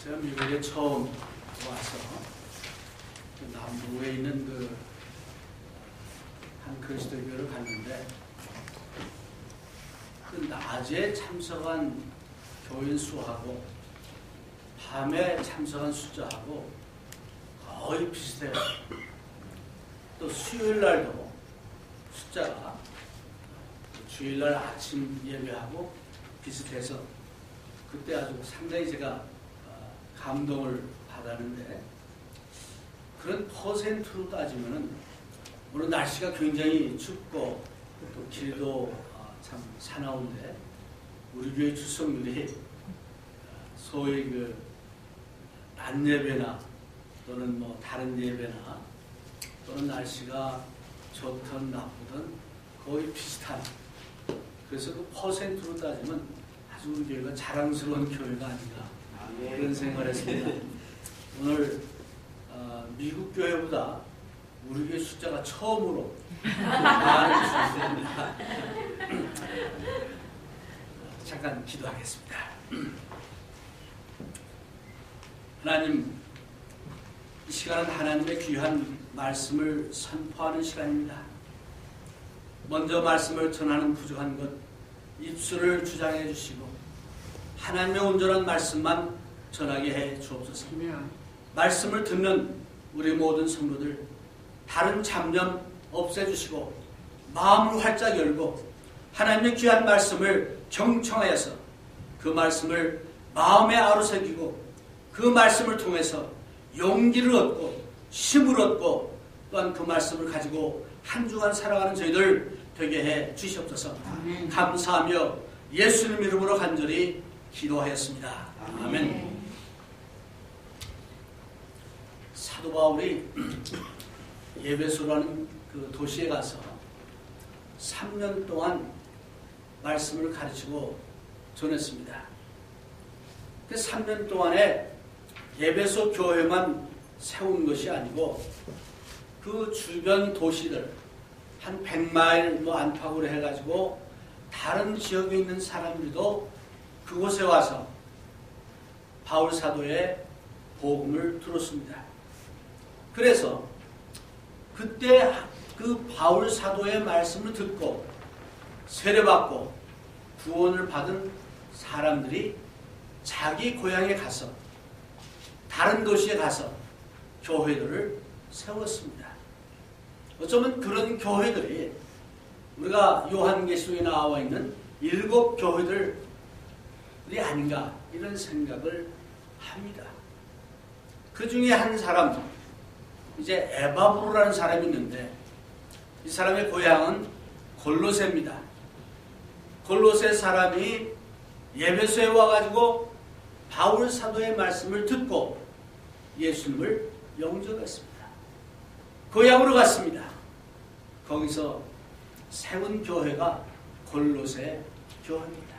제가 미국에 처음 와서 그 남부에 있는 한 그리스도교를 갔는데 그 낮에 참석한 교인 수하고 밤에 참석한 숫자하고 거의 비슷해요. 또 수요일 날도 숫자가 주일날 아침 예배하고 비슷해서 그때 아주 상당히 제가 감동을 받았는데, 그런 퍼센트로 따지면은 오늘 날씨가 굉장히 춥고 또 길도 참 사나운데 우리 교회 출석률이 소위 그 낮 예배나 또는 뭐 다른 예배나 또는 날씨가 좋든 나쁘든 거의 비슷한, 그래서 그 퍼센트로 따지면 아주 우리 교회가 자랑스러운 교회가 아닌가 그런 생각을 했습니다. 오늘 미국 교회보다 우리 교회 숫자가 처음으로 많은 주입니다. 잠깐 기도하겠습니다. 하나님, 이 시간은 하나님의 귀한 말씀을 선포하는 시간입니다. 먼저 말씀을 전하는 부족한 것 입술을 주장해 주시고 하나님의 온전한 말씀만 전하게 해 주옵소서. 말씀을 듣는 우리 모든 성도들 다른 잡념 없애주시고 마음을 활짝 열고 하나님의 귀한 말씀을 경청하여서 그 말씀을 마음에 아로새기고 그 말씀을 통해서 용기를 얻고 힘을 얻고 또한 그 말씀을 가지고 한 주간 살아가는 저희들 되게 해 주시옵소서. 감사하며 예수님 이름으로 간절히 기도하였습니다. 아멘. 사도 바울이 에베소라는 그 도시에 가서 3년 동안 말씀을 가르치고 전했습니다. 그 3년 동안에 에베소 교회만 세운 것이 아니고 그 주변 도시들 한 100마일 뭐 안팎으로 해가지고 다른 지역에 있는 사람들도 그곳에 와서 바울 사도의 복음을 들었습니다. 그래서 그때 그 바울 사도의 말씀을 듣고 세례받고 구원을 받은 사람들이 자기 고향에 가서 다른 도시에 가서 교회들을 세웠습니다. 어쩌면 그런 교회들이 우리가 요한계시록에 나와 있는 7 교회들이 아닌가 이런 생각을 합니다. 그 중에 한 사람, 이제 에바브로라는 사람이 있는데 이 사람의 고향은 골로새입니다. 골로새 사람이 에베소에 와가지고 바울 사도의 말씀을 듣고 예수님을 영접했습니다. 고향으로 갔습니다. 거기서 세운 교회가 골로새 교회입니다.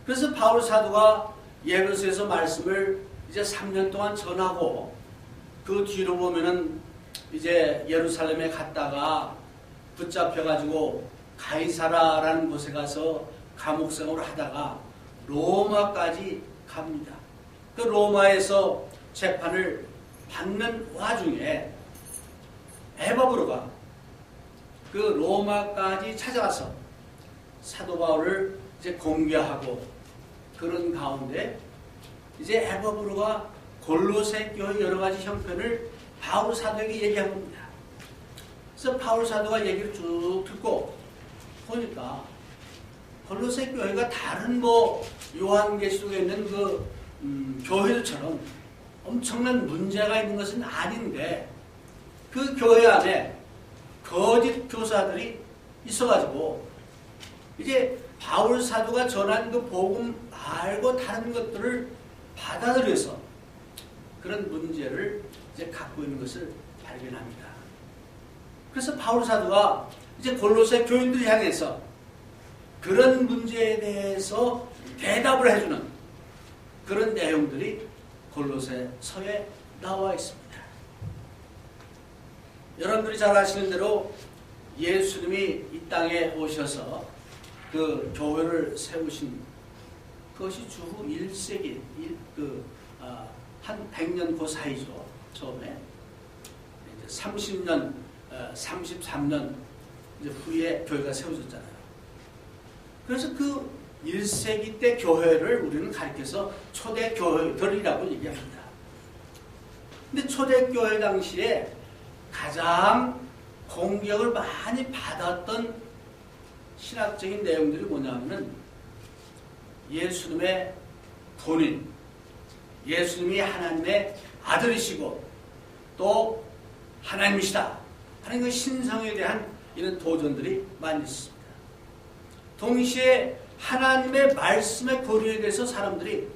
그래서 바울 사도가 에베소에서 말씀을 이제 3년 동안 전하고 그 뒤로 보면은 이제 예루살렘에 갔다가 붙잡혀가지고 가이사라라는 곳에 가서 감옥 생활을 하다가 로마까지 갑니다. 그 로마에서 재판을 받는 와중에 에바브로가 그 로마까지 찾아가서 사도 바울을 이제 공개하고 그런 가운데 이제 에바브로가 골로새 교회 여러 가지 형편을 바울 사도에게 얘기한 겁니다. 그래서 바울 사도가 얘기를 쭉 듣고 보니까 골로새 교회가 다른 뭐 요한계시록에 있는 그 교회들처럼 엄청난 문제가 있는 것은 아닌데 그 교회 안에 거짓 교사들이 있어가지고 이제 바울 사도가 전한 그 복음 말고 다른 것들을 받아들여서 그런 문제를 이제 갖고 있는 것을 발견합니다. 그래서 바울 사도가 이제 골로새 교인들을 향해서 그런 문제에 대해서 대답을 해주는 그런 내용들이 골로새서에 나와 있습니다. 여러분들이 잘 아시는 대로 예수님이 이 땅에 오셔서 그 교회를 세우신 그것이 주후 1세기, 한 100년 그 사이죠. 처음에. 이제 30년, 33년 이제 후에 교회가 세워졌잖아요. 그래서 그 1세기 때 교회를 우리는 가리켜서 초대교회들이라고 얘기합니다. 근데 초대교회 당시에 가장 공격을 많이 받았던 신학적인 내용들이 뭐냐면은 예수님의 본인, 예수님이 하나님의 아들이시고 또 하나님이시다 하는 그 신성에 대한 이런 도전들이 많이 있습니다. 동시에 하나님의 말씀의 거류에 대해서 사람들이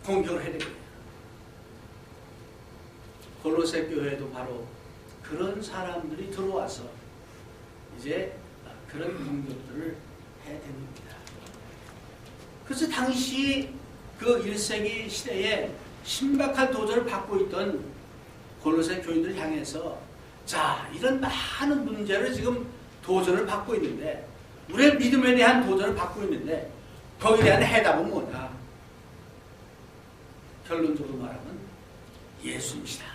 공격을 해야 됩니다. 골로새 교회도 바로 그런 사람들이 들어와서 이제 그런 공격들을 해야 됩니다. 그래서 당시 그 1세기 시대에 심각한 도전을 받고 있던 골로새 교인들을 향해서 자, 이런 많은 문제를 지금 도전을 받고 있는데 우리의 믿음에 대한 도전을 받고 있는데 거기에 대한 해답은 뭐냐? 결론적으로 말하면 예수님이시다.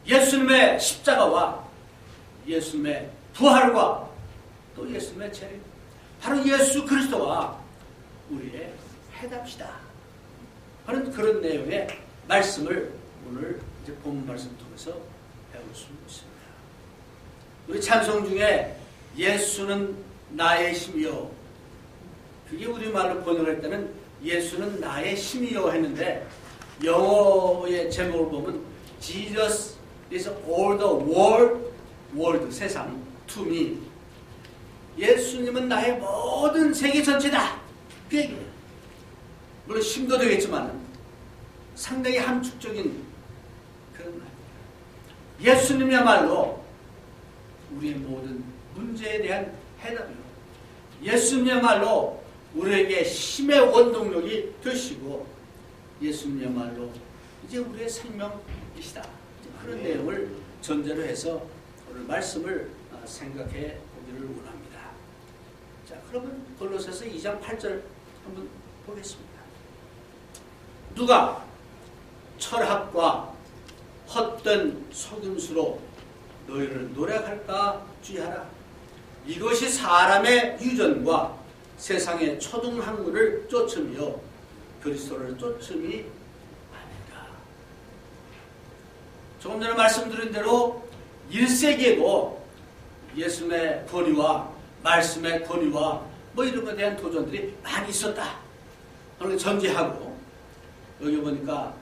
예수님의 십자가와 예수님의 부활과 또 예수님의 재림, 바로 예수 그리스도와 우리의 해답이다 하는 그런 내용의 말씀을 오늘 이제 본문 말씀 통해서 배울 수 있습니다. 우리 찬송 중에 예수는 나의 힘이요, 그게 우리말로 번역할 때는 예수는 나의 힘이요 했는데 영어의 제목을 보면 Jesus is all the world, 세상, to me. 예수님은 나의 모든 세계 전체다. 그 얘기예요. 물론 힘도 되겠지만 상당히 함축적인 그런 말이에요. 예수님이야말로 우리의 모든 문제에 대한 해답이요. 예수님이야말로 우리에게 힘의 원동력이 되시고 예수님이야말로 이제 우리의 생명이시다. 그런 내용을 전제로 해서 오늘 말씀을 생각해 보기를 원합니다. 자, 그러면 골로새서 2장 8절 한번 보겠습니다. 누가 철학과 헛된 속임수로 너희를 노력할까 주의하라. 이것이 사람의 유전과 세상의 초등학문을 쫓으며 그리스도를 쫓음이 아니다. 조금 전에 말씀드린 대로 1세기에도 예수님의 권위와 말씀의 권위와 뭐 이런 것에 대한 도전들이 많이 있었다. 그걸 전제하고 여기 보니까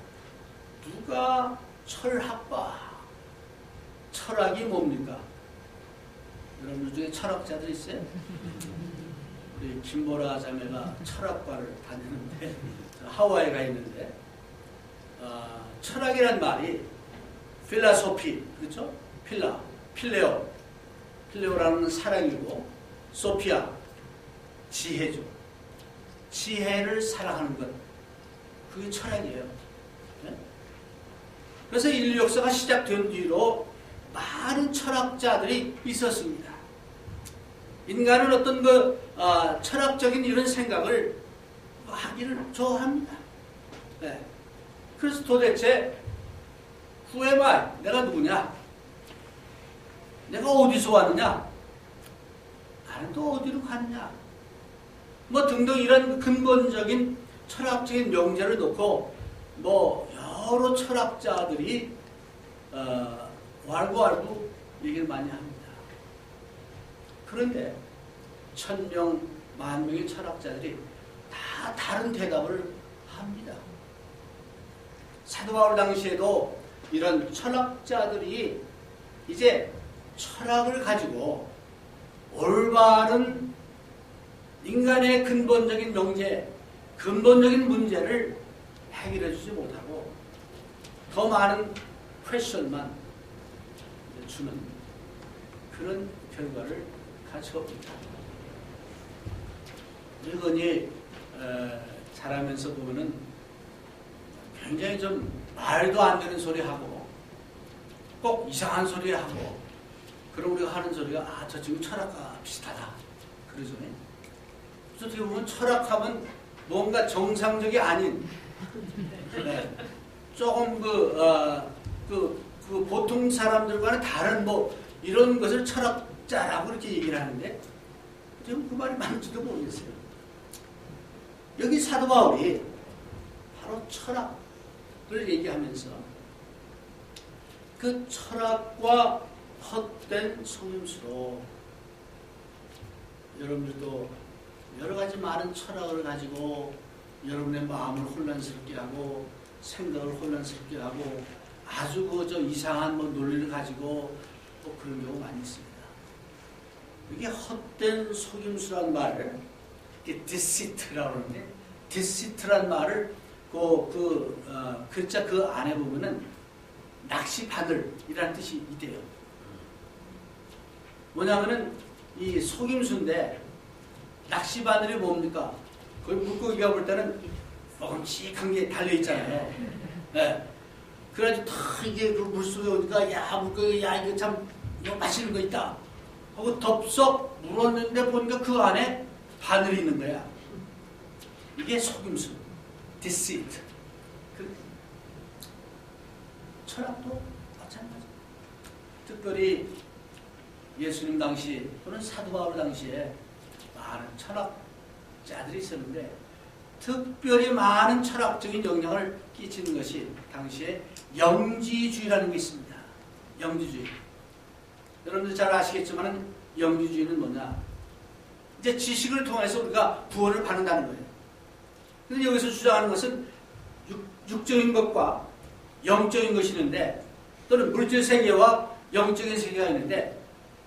누가 철학과, 철학이 뭡니까? 여러분 중에 철학자들 있어요? 우리 김보라 자매가 철학과를 다니는데 하와이에 가 있는데 철학이란 말이 필라소피, 그렇죠? 필레오라는 사랑이고 소피아, 지혜죠. 지혜를 사랑하는 것, 그게 철학이에요. 네? 그래서 인류 역사가 시작된 뒤로 많은 철학자들이 있었습니다. 인간은 어떤 철학적인 이런 생각을 하기를 좋아합니다. 네. 그래서 도대체 Who am I? 내가 누구냐? 내가 어디서 왔느냐? 나는 또 어디로 갔냐? 뭐 등등 이런 근본적인 철학적인 명제를 놓고 뭐 여러 철학자들이 왈구왈구 얘기를 많이 합니다. 그런데 1000명, 10,000명의 철학자들이 다 다른 대답을 합니다. 사도 바울 당시에도 이런 철학자들이 이제 철학을 가지고 올바른 인간의 근본적인 명제, 근본적인 문제를 해결해 주지 못하고 더 많은 퀘션만 주는 그런 결과를 가져옵니다. 늙은이 자라면서 보면은 굉장히 좀 말도 안 되는 소리 하고 꼭 이상한 소리 하고, 그럼 우리가 하는 소리가 저 친구 철학과 비슷하다 그러죠. 어떻게 보면 철학하면 뭔가 정상적이 아닌 네, 조금 그 보통 사람들과는 다른 뭐 이런 것을 철학자라고 이렇게 얘기를 하는데 지금 그 말이 맞는지도 모르겠어요. 여기 사도 바울이 바로 철학을 얘기하면서 그 철학과 헛된 속임수로 여러분들도 여러 가지 많은 철학을 가지고 여러분의 마음을 혼란스럽게 하고 생각을 혼란스럽게 하고 아주 그저 이상한 뭐 논리를 가지고 또 그런 경우 많이 있습니다. 이게 헛된 속임수란 말을 이게 deceit라고 하는데 deceit란 말을 글자 그 안에 보면은 낚시 바늘이라는 뜻이 있대요. 뭐냐면은 이 속임수인데 낚시 바늘이 뭡니까? 거기 물고기가 볼 때는 멍직한 게 달려 있잖아요. 네. 그래가지고 다 이게 그 물속에 오니까 야 물고기 야 이거 참 이거 맛있는 거 있다 하고 덥석 물었는데 보니까 그 안에 바늘이 있는 거야. 이게 속임수, deceit. 철학도 마찬가지. 특별히 예수님 당시 또는 사도 바울 당시에 많은 철학자들이 있었는데 특별히 많은 철학적인 영향을 끼치는 것이 당시에 영지주의라는 게 있습니다. 영지주의. 여러분들 잘 아시겠지만 영지주의는 뭐냐? 이제 지식을 통해서 우리가 구원을 받는다는 거예요. 그런데 여기서 주장하는 것은 육적인 것과 영적인 것이 있는데 또는 물질 세계와 영적인 세계가 있는데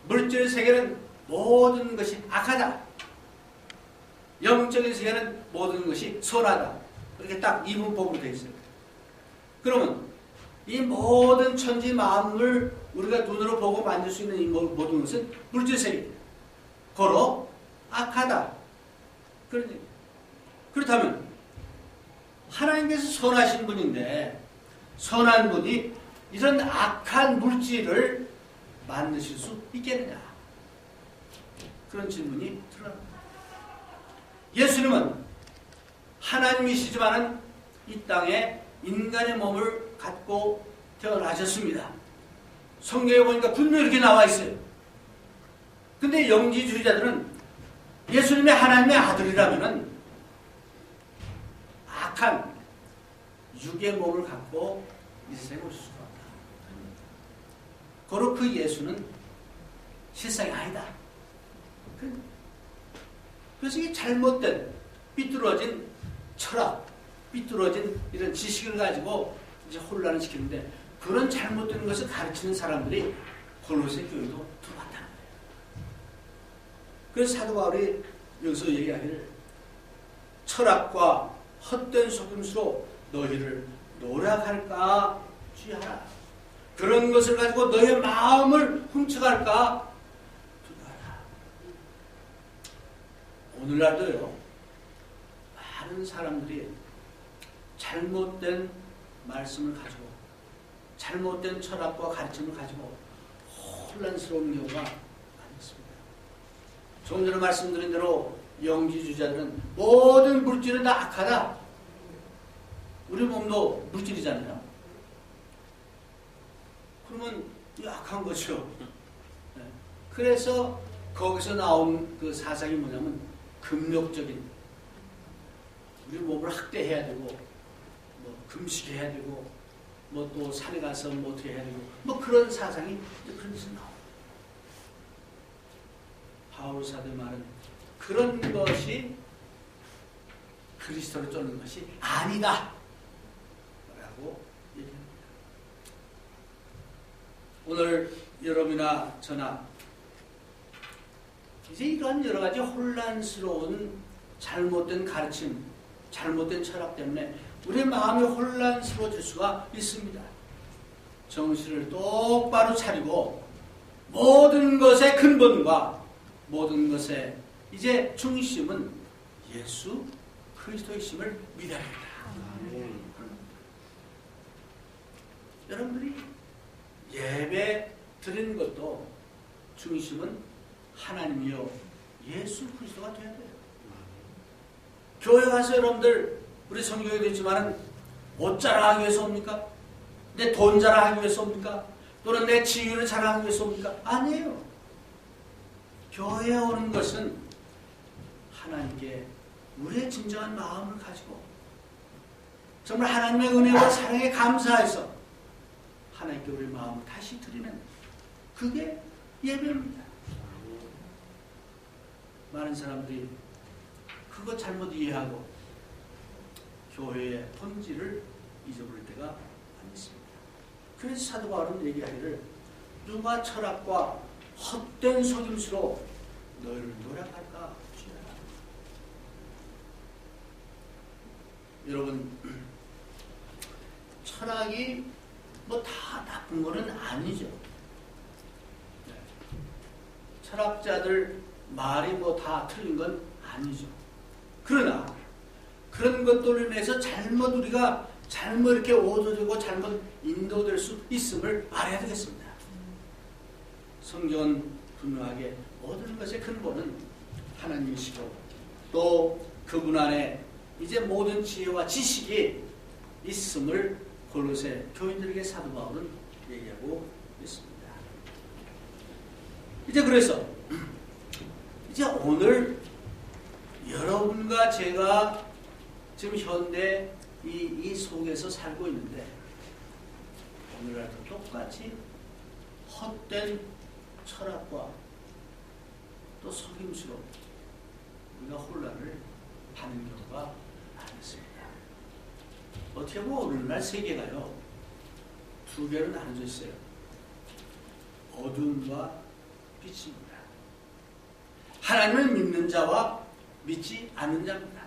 물질 세계는 모든 것이 악하다. 영적인 세계는 모든 것이 선하다. 이렇게 딱 이분법으로 되어 있어요. 그러면 이 모든 천지 만물 우리가 눈으로 보고 만질 수 있는 이 모든 것은 물질 세계입니다. 고로 악하다. 그렇다면 하나님께서 선하신 분인데 선한 분이 이런 악한 물질을 만드실 수 있겠느냐? 그런 질문이 들어갑니다. 예수님은 하나님이시지만은 이 땅에 인간의 몸을 갖고 태어나셨습니다. 성경에 보니까 분명히 이렇게 나와 있어요. 근데 영지주의자들은 예수님의 하나님의 아들이라면은 악한 육의 몸을 갖고 이 세상에 오실 수가 없다. 고로 그 예수는 실상이 아니다. 그래서 이게 잘못된 삐뚤어진 철학, 삐뚤어진 이런 지식을 가지고 이제 혼란을 시키는데 그런 잘못된 것을 가르치는 사람들이 골로새 교회도 들어왔다는 거예요. 그래서 사도 바울이 여기서 얘기하기를 철학과 헛된 속임수로 너희를 노력할까 주의하라. 그런 것을 가지고 너의 마음을 훔쳐갈까 두려워하라. 오늘날도요 많은 사람들이 잘못된 말씀을 가지고 잘못된 철학과 가르침을 가지고 혼란스러운 경우가 많습니다. 조금 전에 말씀드린 대로 영지주의자들은 모든 물질은 다 악하다. 우리 몸도 물질이잖아요. 그러면 이 악한 거죠. 그래서 거기서 나온 그 사상이 뭐냐면 금욕적인 우리 몸을 학대해야 되고 뭐 금식해야 되고 뭐 또 산에 가서 뭐 어떻게 해야 되고 뭐 그런 사상이 그런 데서 나와요. 바울 사도의 말은 그런 것이 그리스도를 쫓는 것이 아니다 라고 얘기합니다. 오늘 여러분이나 저나 이제 이런 여러 가지 혼란스러운 잘못된 가르침, 잘못된 철학 때문에 우리의 마음이 혼란스러워질 수가 있습니다. 정신을 똑바로 차리고 모든 것의 근본과 모든 것의 이제 중심은 예수 그리스도의 심을 믿어야 합니다. 여러분들이 예배 드리는 것도 중심은 하나님이요 예수 그리스도가 되어야 돼요. 교회 가서 여러분들 우리 성경에도 있지만은 옷 자랑하기 위해서 옵니까? 내 돈 자랑하기 위해서 옵니까? 또는 내 지위를 자랑하기 위해서 옵니까? 아니에요. 교회에 오는 것은 하나님께 우리의 진정한 마음을 가지고 정말 하나님의 은혜와 사랑에 감사해서 하나님께 우리의 마음을 다시 드리는 그게 예배입니다. 많은 사람들이 그거 잘못 이해하고 교회의 본질을 잊어버릴 때가 많이 있습니다. 그래서 사도 바울은 얘기하기를 누가 철학과 헛된 속임수로 너희를 노력할까 주의하라. 여러분, 철학이 뭐 다 나쁜 거는 아니죠. 철학자들 말이 뭐 다 틀린 건 아니죠. 그러나 그런 것들로 인해서 잘못 우리가 잘못 이렇게 오도되고 잘못 인도될 수 있음을 알아야 되겠습니다. 성경은 분명하게 모든 것의 근본은 하나님이시고 또 그분 안에 이제 모든 지혜와 지식이 있음을 골로새 교인들에게 사도 바울은 얘기하고 있습니다. 이제 그래서 이제 오늘 여러분과 제가 지금 현대 이 속에서 살고 있는데 오늘날도 똑같이 헛된 철학과 또 속임수로 우리가 혼란을 하는 경우가 많습니다. 어떻게 보면 오늘날 세계가요 두 개로 나눠져 있어요. 어둠과 빛입니다. 하나님을 믿는 자와 믿지 않는 자입니다.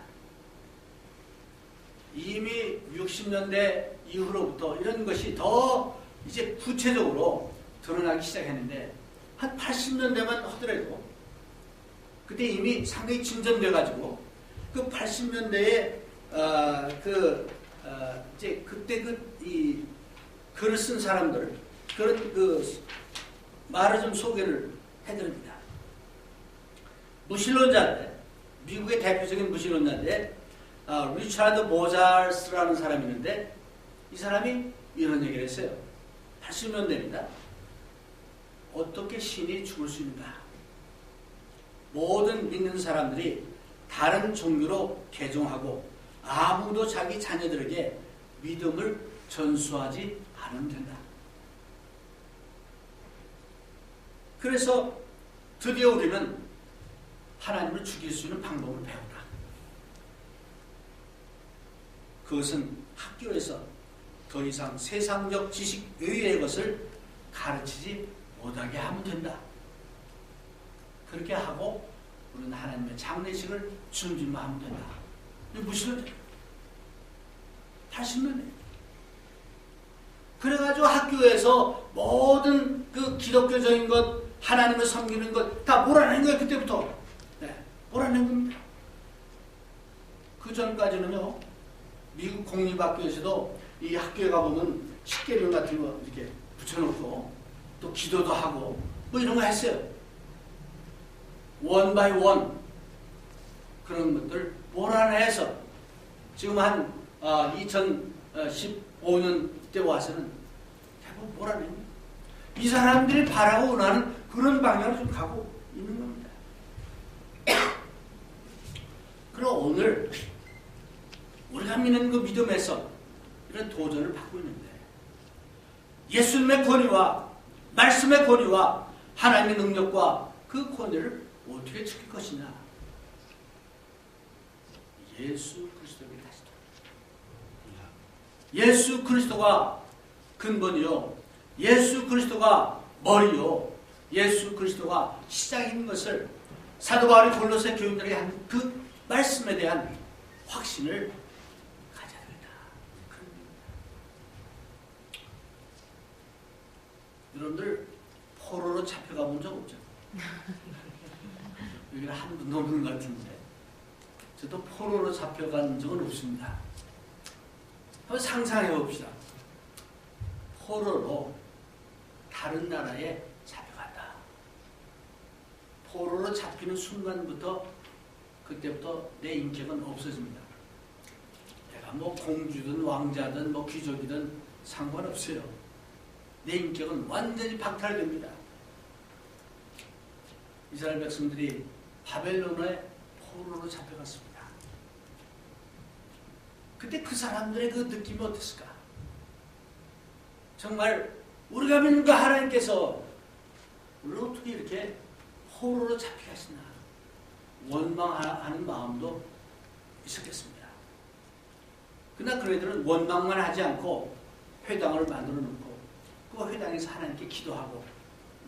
이미 60년대 이후로부터 이런 것이 더 이제 구체적으로 드러나기 시작했는데 한 80년대만 하더라도 그때 이미 상당히 진전돼가지고 그 80년대에 이제 그때 이 글을 쓴 사람들 그런 그 말을 좀 소개를 해드립니다. 무신론자인데 미국의 대표적인 무신론자인데 리차드 모잘스라는 사람이 있는데 이 사람이 이런 얘기를 했어요. 80년대입니다. 어떻게 신이 죽을 수 있는가? 모든 믿는 사람들이 다른 종교로 개종하고 아무도 자기 자녀들에게 믿음을 전수하지 않으면 된다. 그래서 드디어 우리는 하나님을 죽일 수 있는 방법을 배운다. 그것은 학교에서 더 이상 세상적 지식 외의 것을 가르치지 못하게 하면 된다. 그렇게 하고 우리는 하나님의 장례식을 준비만 하면 된다. 이게 무슨 80년대. 그래가지고 학교에서 모든 그 기독교적인 것, 하나님을 섬기는 것 다 몰아낸 거예요. 그때부터. 네, 몰아낸 겁니다. 그 전까지는요. 미국 공립학교에서도 이 학교에 가보면 십계명 같은 거 이렇게 붙여놓고 또 기도도 하고 뭐 이런 거 했어요. 원 바이 원 그런 것들 몰아내서 지금 한 2015년 때 와서는 대부분 몰아냅니다. 이 사람들이 바라고 원하는 그런 방향으로 좀 가고 있는 겁니다. 그럼 오늘 우리가 믿는 그 믿음에서 이런 도전을 받고 있는데 예수님의 권위와 말씀의 권위와 하나님의 능력과 그 권위를 어떻게 지킬 것이냐. 예수 그리스도에게 다시 돌아옵니다. 예수 그리스도가 근본이요. 예수 그리스도가 머리요. 예수 그리스도가 시작인 것을 사도 바울이 골로새 교인들에게 한 그 말씀에 대한 확신을 가져야 된다. 여러분들 포로로 잡혀가 본 적 없죠? 여기는 한 분 넘는 것 같은데 저도 포로로 잡혀간 적은 없습니다. 한번 상상해 봅시다. 포로로 다른 나라에 잡혀간다. 포로로 잡히는 순간부터 그 그때부터 내 인격은 없어집니다. 내가 뭐 공주든 왕자든 뭐 귀족이든 상관없어요. 내 인격은 완전히 박탈됩니다. 이스라엘 백성들이 바벨론의 포로로 잡혀갔습니다. 그때 그 사람들의 그 느낌이 어땠을까? 정말 우리가 믿는 그 하나님께서 우리를 어떻게 이렇게 포로로 잡히게 하시나 원망하는 마음도 있었겠습니다. 그러나 그들은 원망만 하지 않고 회당을 만들어 놓고 그 회당에서 하나님께 기도하고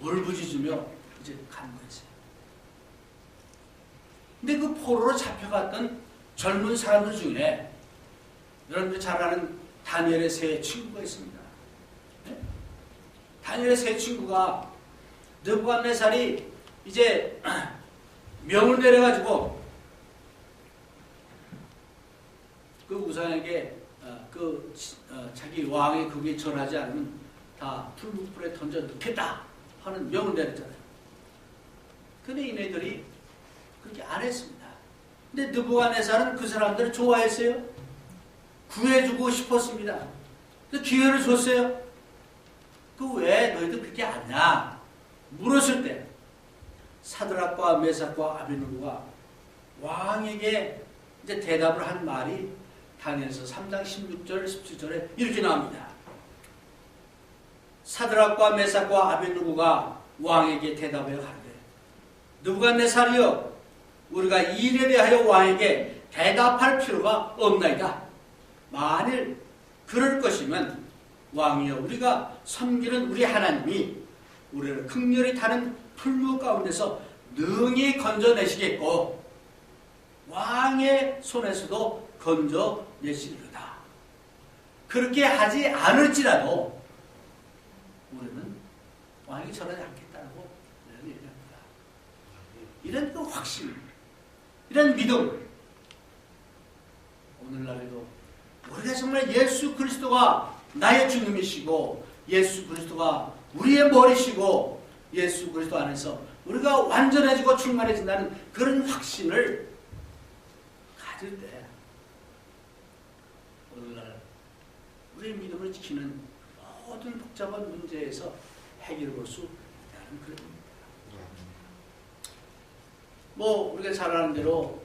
울부짖으며 이제 간 거였어요. 근데 그 포로로 잡혀갔던 젊은 사람들 중에 여러분들이 잘 아는 다니엘의 세 친구가 있습니다. 네? 다니엘의 세 친구가 느부갓네살이 이제 명을 내려가지고 그 우상에게 자기 왕의 그게 절하지 않으면 다 풀무불에 던져 넣겠다 하는 명을 내렸잖아요. 근데 이네들이 그렇게 안 했습니다. 근데 느부갓네살은 그 사람들을 좋아했어요. 구해주고 싶었습니다. 그래서 기회를 줬어요. 그 왜 너희들 그렇게 안 하냐 물었을 때 사드락과 메삭과 아벳느고가 왕에게 이제 대답을 한 말이 다니엘서 3장 16절 17절에 이렇게 나옵니다. 사드락과 메삭과 아벳느고가 왕에게 대답하여 가르되 느부갓네살이여 우리가 이 일에 대하여 왕에게 대답할 필요가 없나이다. 만일 그럴 것이면 왕이여 우리가 섬기는 우리 하나님이 우리를 극렬히 타는 풀무 가운데서 능히 건져내시겠고 왕의 손에서도 건져내시리로다. 그렇게 하지 않을지라도 우리는 왕에게 절하지 않겠다고 얘기합니다. 이런 그 확신, 이런 믿음, 오늘날에도 우리가 정말 예수 그리스도가 나의 주님이시고 예수 그리스도가 우리의 머리시고 예수 그리스도 안에서 우리가 완전해지고 충만해진다는 그런 확신을 가질 때 오늘날 우리의 믿음을 지키는 모든 복잡한 문제에서 해결해 볼 수 있다는 그런 겁니다. 뭐 우리가 잘 아는 대로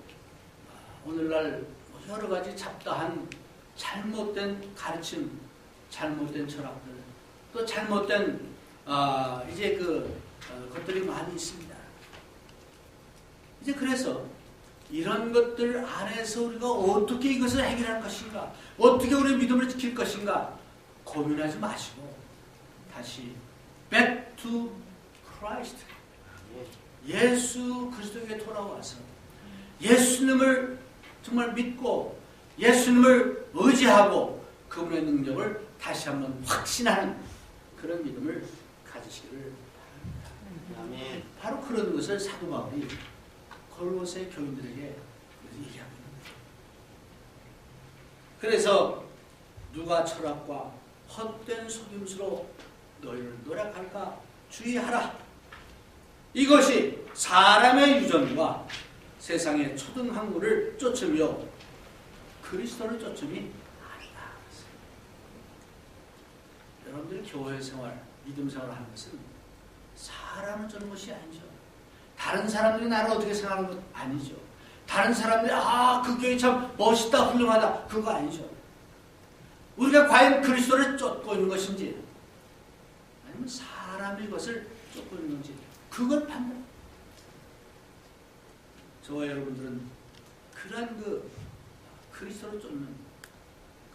오늘날 여러 가지 잡다한 잘못된 가르침, 잘못된 철학들, 또 잘못된 이제 것들이 많이 있습니다. 이제 그래서 이런 것들 안에서 우리가 어떻게 이것을 해결할 것인가, 어떻게 우리의 믿음을 지킬 것인가 고민하지 마시고 다시 back to Christ, 예수 그리스도에게 돌아와서 예수님을 정말 믿고 예수님을 의지하고 그분의 능력을 다시 한번 확신하는 그런 믿음을 가지시기를 바랍니다. 아멘. 바로 그런 것을 사도 바울이 골로새 교인들에게 얘기하고 있는 거죠. 그래서 누가 철학과 헛된 속임수로 너희를 노력할까 주의하라. 이것이 사람의 유전과 세상의 초등학문을 쫓으며 그리스도를 쫓음이 아니다. 여러분들이 교회 생활, 믿음 생활을 하는 것은 사람을 쫓는 것이 아니죠. 다른 사람들이 나를 어떻게 생각하는 것 아니죠. 다른 사람들이 그 교회 참 멋있다, 훌륭하다, 그거 아니죠. 우리가 과연 그리스도를 쫓고 있는 것인지 아니면 사람의 것을 쫓고 있는 건지 그걸 판단. 저와 여러분들은 그러한 그리스도를 쫓는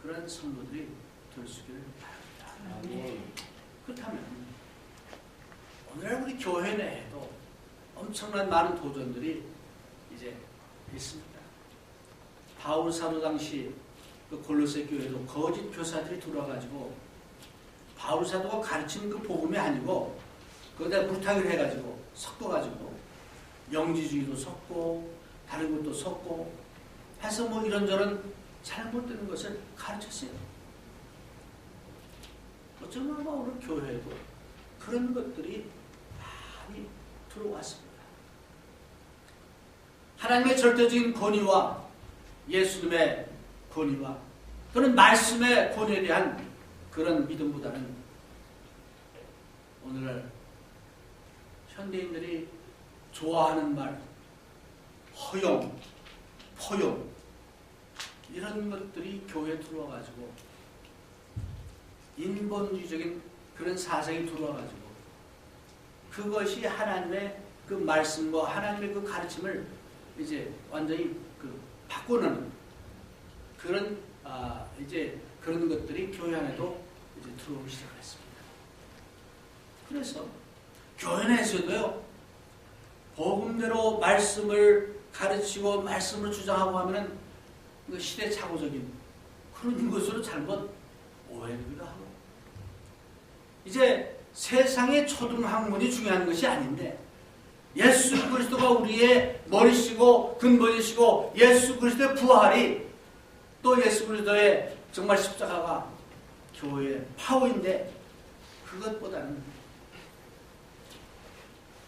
그런 성도들이 될 수 있기를 바랍니다. 그렇다면 오늘날 우리 교회 내에도 엄청난 많은 도전들이 이제 있습니다. 바울 사도 당시 그 골로새 교회도 거짓 교사들이 들어와가지고 바울 사도가 가르치는 그 복음이 아니고 거기다 물타기를 해가지고 섞어가지고 영지주의도 섞고 다른 것도 섞고 해서 뭐 이런저런 잘못되는 것을 가르쳤어요. 어쩌면 아마 오늘 교회에도 그런 것들이 많이 들어왔습니다. 하나님의 절대적인 권위와 예수님의 권위와 또는 말씀의 권위에 대한 그런 믿음보다는 오늘날 현대인들이 좋아하는 말, 허용, 포용 이런 것들이 교회에 들어와가지고 인본주의적인 그런 사상이 들어와가지고 그것이 하나님의 그 말씀과 하나님의 그 가르침을 이제 완전히 그 바꾸는 그런 이제 그런 것들이 교회 안에도 이제 들어오기 시작했습니다. 그래서 교회 내에서도요 복음대로 말씀을 가르치고 말씀을 주장하고 하면은 그 시대착오적인 그런 것으로 잘못 오해되기도 하고 이제 세상의 초등학문이 중요한 것이 아닌데 예수 그리스도가 우리의 머리시고 근본이시고 예수 그리스도의 부활이 또 예수 그리스도의 정말 십자가가 교회의 파워인데 그것보다는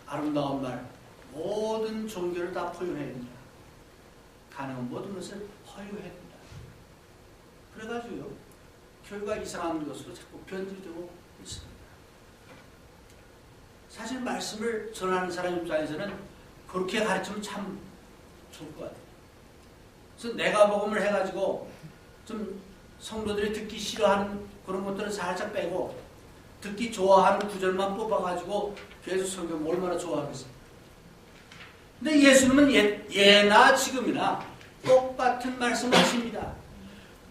아름다운 말 모든 종교를 다 포용해야 된다. 가능한 모든 것을 허용해야 된다. 그래가지고요 교회가 이상한 것으로 자꾸 변질되고 있습니다. 사실 말씀을 전하는 사람 입장에서는 그렇게 가르치면 참 좋을 것 같아요. 그래서 내가 복음을 해가지고 좀 성도들이 듣기 싫어하는 그런 것들은 살짝 빼고 듣기 좋아하는 구절만 뽑아가지고 계속 설교하면 얼마나 좋아하겠어요. 근데 예수님은 예나 지금이나 똑같은 말씀을 하십니다.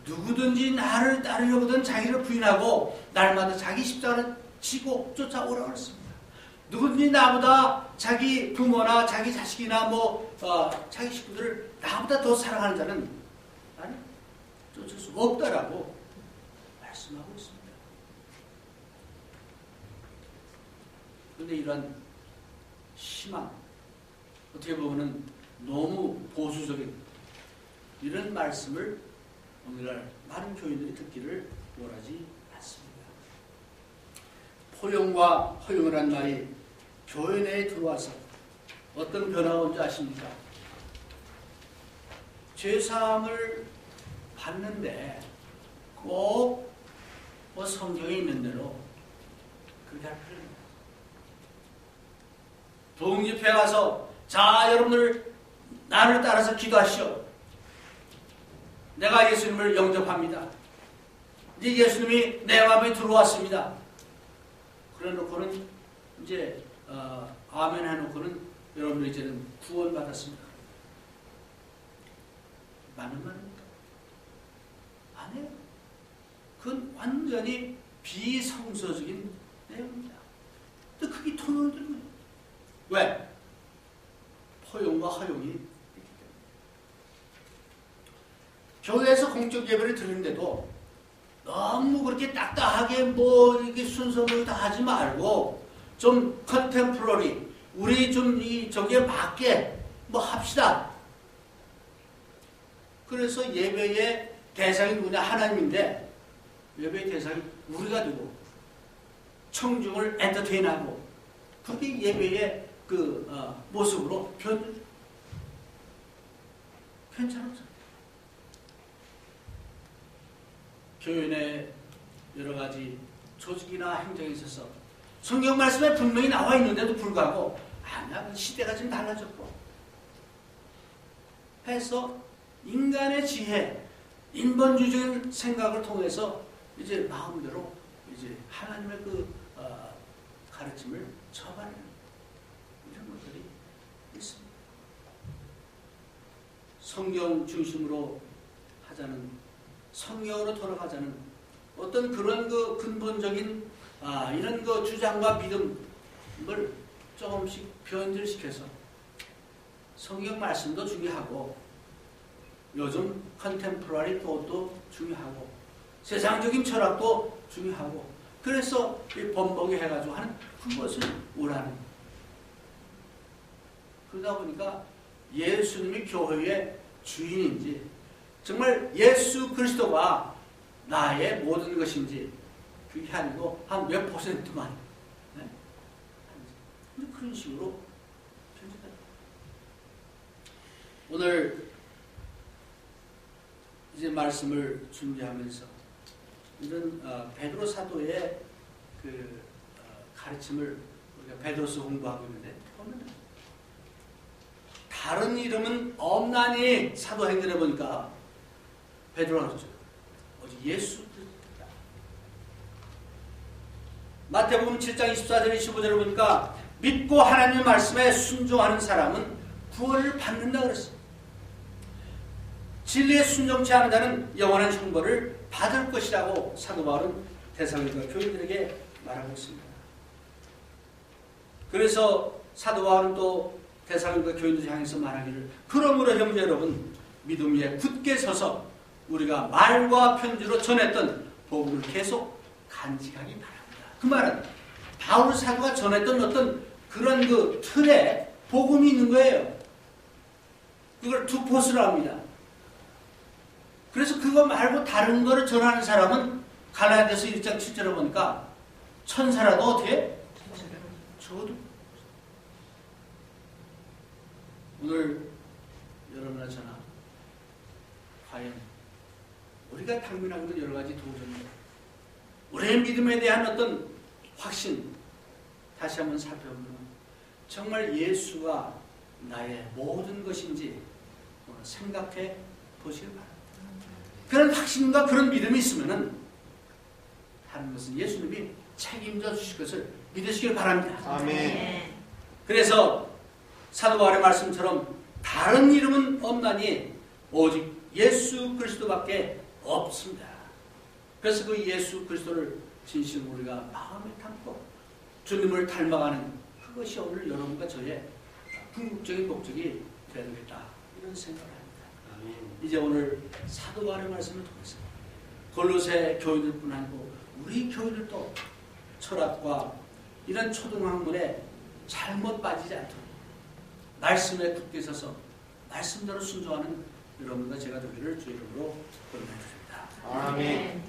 누구든지 나를 따르려거든 자기를 부인하고 날마다 자기 십자가를 지고 쫓아오라고 했습니다. 누구든지 나보다 자기 부모나 자기 자식이나 자기 식구들을 나보다 더 사랑하는 자는 나는 쫓을 수 없다라고 말씀하고 있습니다. 그런데 이런 심한 어떻게 보면 너무 보수적인 이런 말씀을 오늘날 많은 교인들이 듣기를 원하지 않습니다. 포용과 허용이라는 말이 교회 내에 들어와서 어떤 변화가 온지 아십니까? 죄사함을 받는데 꼭 성경에 있는 대로 그렇게 할 필요는 없습니다. 부흥집회에 가서 자 여러분들 나를 따라서 기도하시오. 내가 예수님을 영접합니다. 이제 예수님이 내 마음에 들어왔습니다. 그래 놓고는 이제 아멘 해놓고는 여러분들 이제는 구원 받았습니다. 맞는 말입니까? 아니에요. 그건 완전히 비성서적인 내용입니다. 근데 그게 통용이 되는 거예요. 왜? 포용과 허용이 있기 때문에. 교회에서 공적 예배를 드리는데도 너무 그렇게 딱딱하게 이게 순서 다 하지 말고 좀 컨템포러리 우리 좀 저기에 맞게 합시다. 그래서 예배의 대상이 누구냐? 하나님인데 예배의 대상이 우리가 되고 청중을 엔터테인하고 그게 예배의 모습으로 괜찮았죠. 교회 내 여러 가지 조직이나 행정에 있어서 성경 말씀에 분명히 나와 있는데도 불구하고 아니야 시대가 좀 달라졌고 해서 인간의 지혜, 인본주의적인 생각을 통해서 이제 마음대로 이제 하나님의 가르침을 처벌하는 이런 것들이 있습니다. 성경 중심으로 하자는 성경으로 돌아가자는 어떤 그런 근본적인 이런 주장과 믿음을 조금씩 변질시켜서 성경 말씀도 중요하고 요즘 컨템포러리 것도 중요하고 세상적인 철학도 중요하고 그래서 이 번복이 해가지고 하는 그것을 우라는 그러다 보니까 예수님이 교회의 주인인지 정말 예수 그리스도가 나의 모든 것인지 그게 아니고 한 몇 %만 근데 그런 식으로 편집된다. 오늘 이제 말씀을 준비하면서 이런 베드로 사도의 그 가르침을 우리가 베드로서 공부하고 있는데 보면 다른 이름은 없나니 사도행전에 보니까 베드로가 그러죠. 오직 예수 그리스도다. 마태복음 7장 24절 25절을 보니까 믿고 하나님의 말씀에 순종하는 사람은 구원을 받는다 그랬어요. 진리에 순종치 않은 자는 영원한 형벌을 받을 것이라고 사도 바울은 데살로니가 교인들에게 말하고 있습니다. 그래서 사도 바울은 또 데살로니가 교인들 향해서 말하기를 그러므로 형제 여러분 믿음 위에 굳게 서서 우리가 말과 편지로 전했던 복음을 계속 간직하기 바랍니다. 그 말은 바울 사도가 전했던 어떤 그런 그 틀에 복음이 있는 거예요. 그걸 두 포스로 합니다. 그래서 그거 말고 다른 거를 전하는 사람은 갈라디아서 1장 7절에 보니까 천사라도 어떻게? 저도. 오늘 여러분과 저나 과연 우리가 당면하고 있는 여러 가지 도전들, 우리의 믿음에 대한 어떤 확신 다시 한번 살펴보면 정말 예수가 나의 모든 것인지 생각해 보시길 바랍니다. 그런 확신과 그런 믿음이 있으면은 하는 것은 예수님이 책임져 주실 것을 믿으시길 바랍니다. 아멘. 그래서 사도 바울의 말씀처럼 다른 이름은 없나니 오직 예수 그리스도밖에 없습니다. 그래서 그 예수 그리스도를 진심으로 우리가 마음에 담고 주님을 닮아가는 그것이 오늘 여러분과 저의 궁극적인 목적이 되어야 되겠다 이런 생각을 합니다. 이제 오늘 사도 바울의 말씀을 통해서 골로새 교인들뿐 아니고 우리 교인들도 철학과 이런 초등학문에 잘못 빠지지 않도록 말씀에 굳게 서서 말씀대로 순종하는 여러분과 제가 되기를 주의 이름으로 권면해 주십니다. 아멘.